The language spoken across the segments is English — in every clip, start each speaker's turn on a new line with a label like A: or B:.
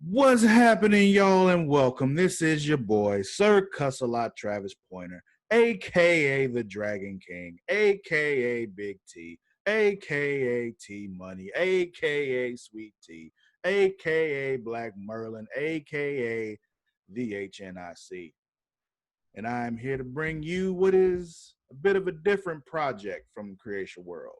A: What's happening, y'all, and welcome. This is your boy, Sir Cuss-a-Lot Travis Pointer, a.k.a. the Dragon King, a.k.a. Big T, a.k.a. T-Money, a.k.a. Sweet T, a.k.a. Black Merlin, a.k.a. the HNIC. And I'm here to bring you what is a bit of a different project from the Creatia world.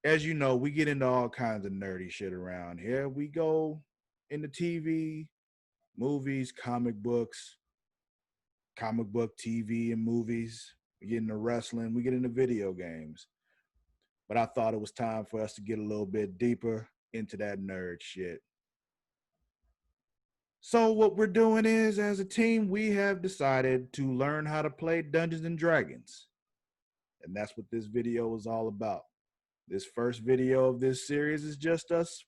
A: As you know, we get into all kinds of nerdy shit around here. We go into TV, movies, comic book TV and movies. We get into wrestling, we get into video games. But I thought it was time for us to get a little bit deeper into that nerd shit. So what we're doing is, as a team, we have decided to learn how to play Dungeons and Dragons. And that's what this video is all about. This first video of this series is just us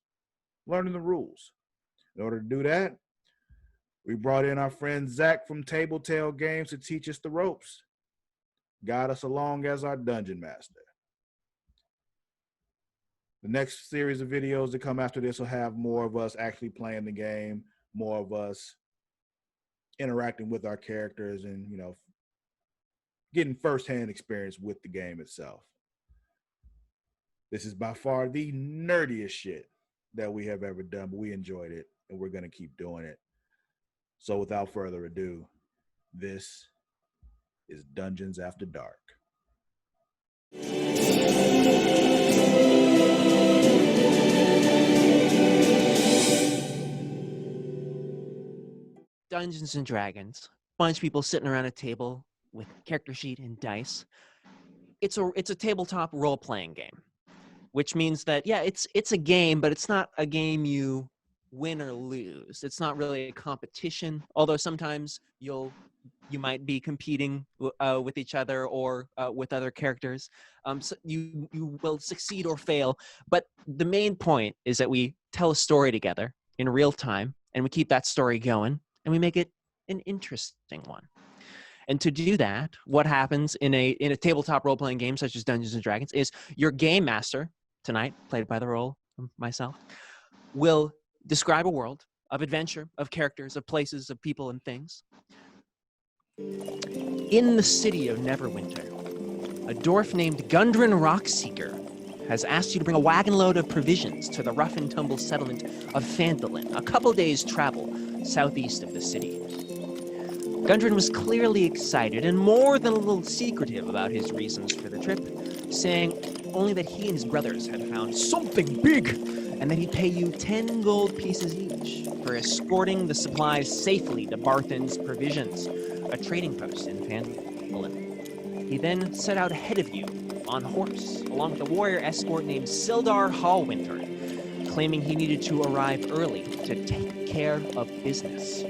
A: learning the rules. In order to do that, we brought in our friend Zach from Tabletail Games to teach us the ropes, guide us along as our dungeon master. The next series of videos that come after this will have more of us actually playing the game, more of us interacting with our characters and, getting firsthand experience with the game itself. This is by far the nerdiest shit that we have ever done, but we enjoyed it and we're going to keep doing it. So without further ado, this is Dungeons After Dark.
B: Dungeons and Dragons. Bunch of people sitting around a table with character sheet and dice. It's a tabletop role-playing game, which means that it's a game, but it's not a game you win or lose. It's not really a competition, although sometimes you might be competing with each other or with other characters. So you will succeed or fail, but the main point is that we tell a story together in real time, and we keep that story going, and we make it an interesting one. And to do that, what happens in a tabletop role-playing game such as Dungeons and Dragons is your game master, tonight, played by the role of myself, will describe a world of adventure, of characters, of places, of people, and things. In the city of Neverwinter, a dwarf named Gundren Rockseeker has asked you to bring a wagon load of provisions to the rough and tumble settlement of Phandalin, a couple days' travel southeast of the city. Gundren was clearly excited and more than a little secretive about his reasons for the trip, saying only that he and his brothers had found something big and that he'd pay you 10 gold pieces each for escorting the supplies safely to Barthen's Provisions, a trading post in Phandalin. He then set out ahead of you on horse, along with a warrior escort named Sildar Hallwinter, claiming he needed to arrive early to take care of business.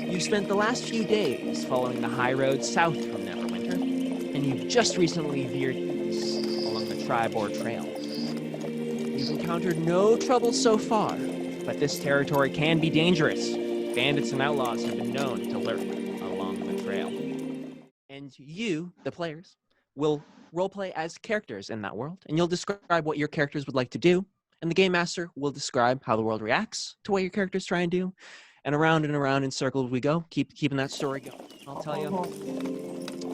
B: You spent the last few days following the high road south from Neverwinter, and you've just recently veered east along the Tribor Trail. You've encountered no trouble so far, but this territory can be dangerous. Bandits and outlaws have been known to lurk along the trail. And you, the players, will roleplay as characters in that world, and you'll describe what your characters would like to do, and the game master will describe how the world reacts to what your characters try and do, and around in circles we go, keeping that story going. I'll tell you,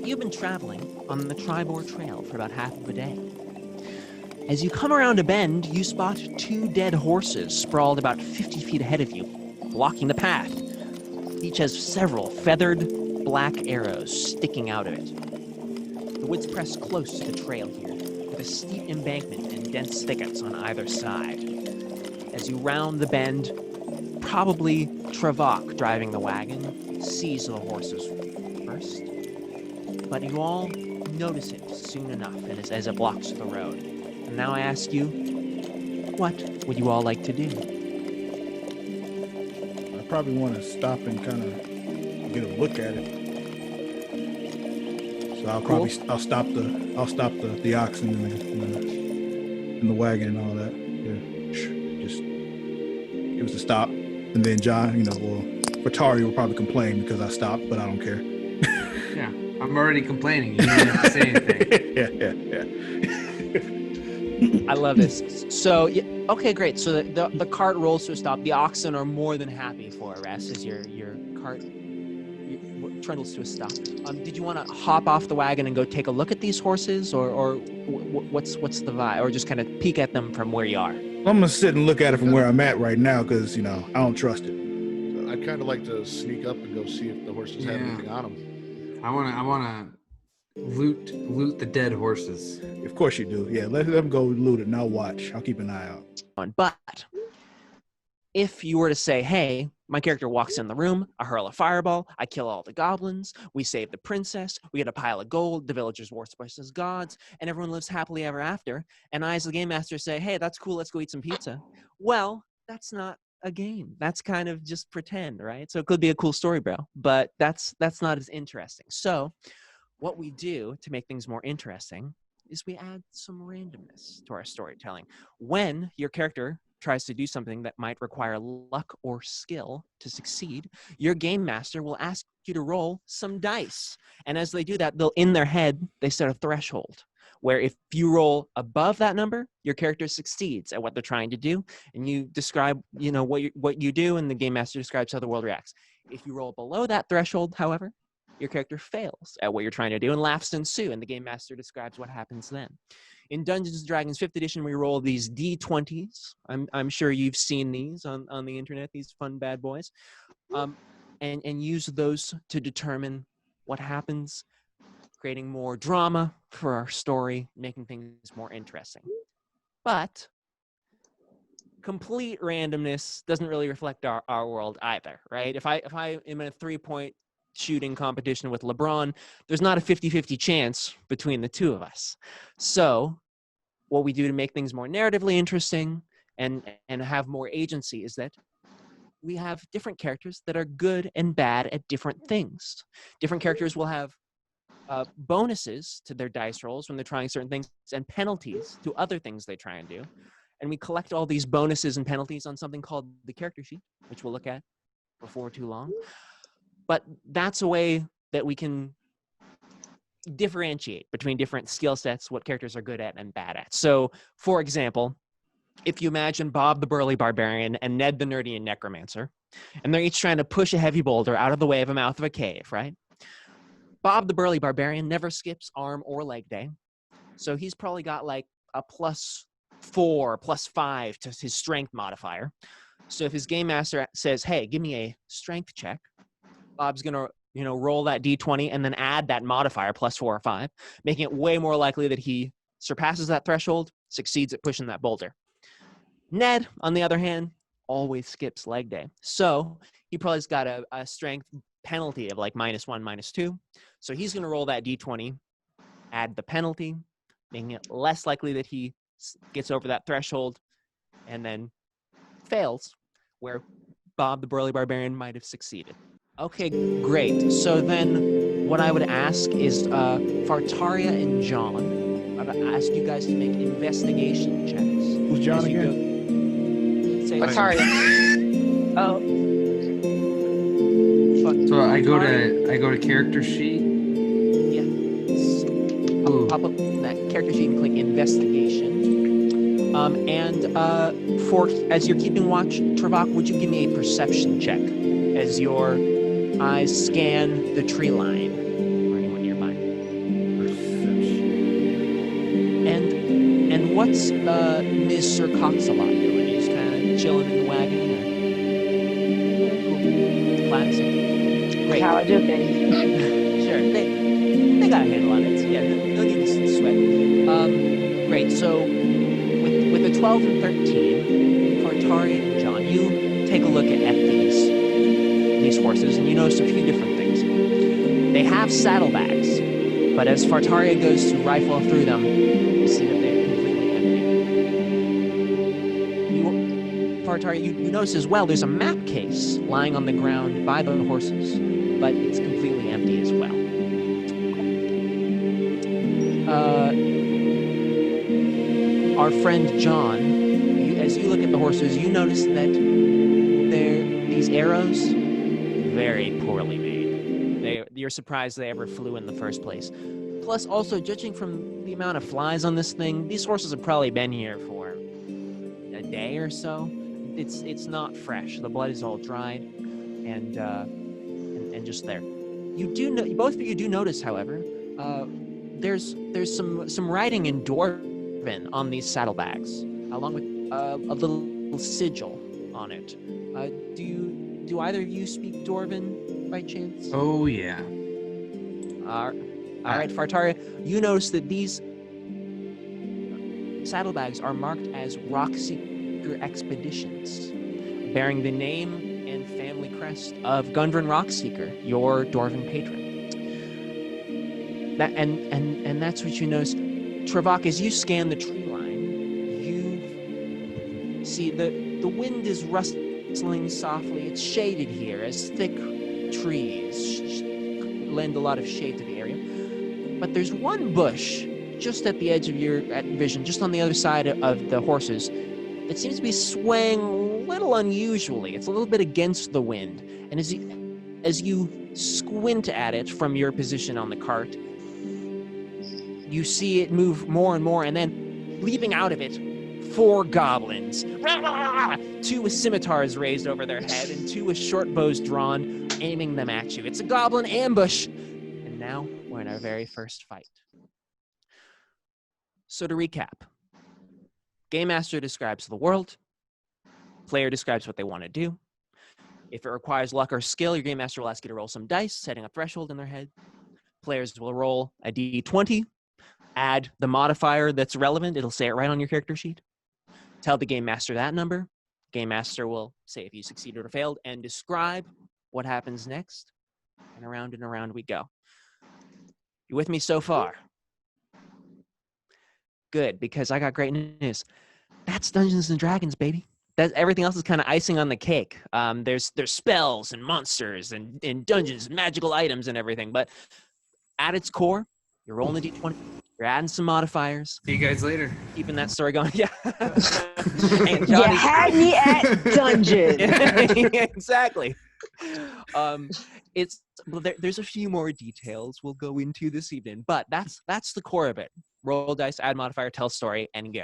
B: you've been traveling on the Tribor Trail for about half of a day. As you come around a bend, you spot two dead horses sprawled about 50 feet ahead of you, blocking the path. Each has several feathered black arrows sticking out of it. The woods press close to the trail here, with a steep embankment and dense thickets on either side. As you round the bend, probably Travak, driving the wagon, sees the horses first, but you all notice it soon enough as it blocks the road. And now I ask you, what would you all like to do?
A: I probably want to stop and kind of get a look at it. So I'll stop the oxen in the wagon and all that. Yeah, just give us a stop. And then John, Atari will probably complain because I stopped, but I don't care.
C: Yeah, I'm already complaining. You don't have to say anything.
A: Yeah.
B: I love this. So Okay, great. So the cart rolls to a stop. The oxen are more than happy for a rest as your cart trundles to a stop. Did you want to hop off the wagon and go take a look at these horses, or what's the vibe, or just kind of peek at them from where you are?
A: I'm gonna sit and look at it from where I'm at right now because I don't trust it.
D: I'd kind of like to sneak up and go see if the horses have
C: Yeah.
D: anything on them.
C: I wanna loot the dead horses.
A: Of course you do. Yeah, let them go loot it and I'll watch. I'll keep an eye out.
B: But if you were to say, hey, my character walks in the room, I hurl a fireball, I kill all the goblins, we save the princess, we get a pile of gold, the villagers worship us as gods, and everyone lives happily ever after, and I as the game master say, hey, that's cool, let's go eat some pizza. Well, that's not a game. That's kind of just pretend, right? So it could be a cool story, bro, but that's not as interesting. So what we do to make things more interesting is we add some randomness to our storytelling. When your character tries to do something that might require luck or skill to succeed, your game master will ask you to roll some dice. And as they do that, in their head, they set a threshold where if you roll above that number, your character succeeds at what they're trying to do. And you describe, what you do, and the game master describes how the world reacts. If you roll below that threshold, however, your character fails at what you're trying to do and laughs ensue, and the game master describes what happens then. In Dungeons & Dragons 5th edition, we roll these D20s. I'm sure you've seen these on the internet, these fun bad boys, and use those to determine what happens, creating more drama for our story, making things more interesting. But complete randomness doesn't really reflect our world either, right? If I am in a 3-point shooting competition with LeBron, there's not a 50-50 chance between the two of us. So what we do to make things more narratively interesting and have more agency is that we have different characters that are good and bad at different things. Different characters will have bonuses to their dice rolls when they're trying certain things and penalties to other things they try and do. And we collect all these bonuses and penalties on something called the character sheet, which we'll look at before too long. But that's a way that we can differentiate between different skill sets, what characters are good at and bad at. So, for example, if you imagine Bob the Burly Barbarian and Ned the Nerdy and Necromancer, and they're each trying to push a heavy boulder out of the way of a mouth of a cave, right? Bob the Burly Barbarian never skips arm or leg day, so he's probably got like a +4, +5 to his strength modifier. So if his game master says, hey, give me a strength check, Bob's going to, roll that D20 and then add that modifier +4 or 5, making it way more likely that he surpasses that threshold, succeeds at pushing that boulder. Ned, on the other hand, always skips leg day. So he probably's got a strength penalty of like -1, -2. So he's going to roll that D20, add the penalty, making it less likely that he gets over that threshold and then fails, where Bob the Burly Barbarian might have succeeded. Okay, great. So then what I would ask is Fartaria and John, I would ask you guys to make investigation checks.
A: Who's John again?
E: Fartaria. Oh.
C: So I go to character sheet.
B: Yeah.
C: Ooh.
B: Pop up that character sheet and click investigation. For as you're keeping watch, Travok, would you give me a perception check as your eyes scan the tree line or anyone nearby? And what's Ms. Sir Coxalot doing? He's kind of chilling in the wagon. Cool. Classic. Great.
E: How I do things.
B: Sure. They got a handle on it. Yeah, no need to sweat. Great. So with a 12 and 13, Fartari and John, you take a look at these horses, and you notice a few different things. They have saddlebags, but as Fartaria goes to rifle through them, you see that they're completely empty. Fartaria, you notice as well, there's a map case lying on the ground by the horses, but it's completely empty as well. Our friend John, as you look at the horses, you notice that these arrows, very poorly made. You're surprised they ever flew in the first place. Plus, also, judging from the amount of flies on this thing, these horses have probably been here for a day or so. It's not fresh. The blood is all dried, and just there. You do know, both of you do notice, however, there's some writing in Dwarven on these saddlebags, along with a little sigil on it. Do either of you speak Dwarven by chance?
C: Oh yeah.
B: All right, Fartaria, you notice that these saddlebags are marked as Rockseeker Expeditions, bearing the name and family crest of Gundren Rockseeker, your Dwarven patron. And that's what you notice. Trevok, as you scan the tree line, you see the wind is rustling softly. It's shaded here as thick trees lend a lot of shade to the area. But there's one bush just at the edge of your vision, just on the other side of the horses, that seems to be swaying a little unusually. It's a little bit against the wind. And as you squint at it from your position on the cart, you see it move more and more, and then leaping out of it, 4 goblins. 2 with scimitars raised over their head, and 2 with short bows drawn, aiming them at you. It's a goblin ambush. And now we're in our very first fight. So to recap, Game Master describes the world, player describes what they want to do. If it requires luck or skill, your Game Master will ask you to roll some dice, setting a threshold in their head. Players will roll a d20, add the modifier that's relevant. It'll say it right on your character sheet. Tell the Game Master that number. Game Master will say if you succeeded or failed and describe what happens next. And around we go. You with me so far? Good, because I got great news. That's Dungeons and Dragons, baby. Everything else is kind of icing on the cake. There's spells and monsters and dungeons, magical items and everything. But at its core, you're rolling a d20. You're adding some modifiers.
C: See you guys later.
B: Keeping that story going. Yeah. And
E: You had me at dungeon.
B: Exactly. There's a few more details we'll go into this evening, but that's the core of it. Roll dice, add modifier, tell story, and go.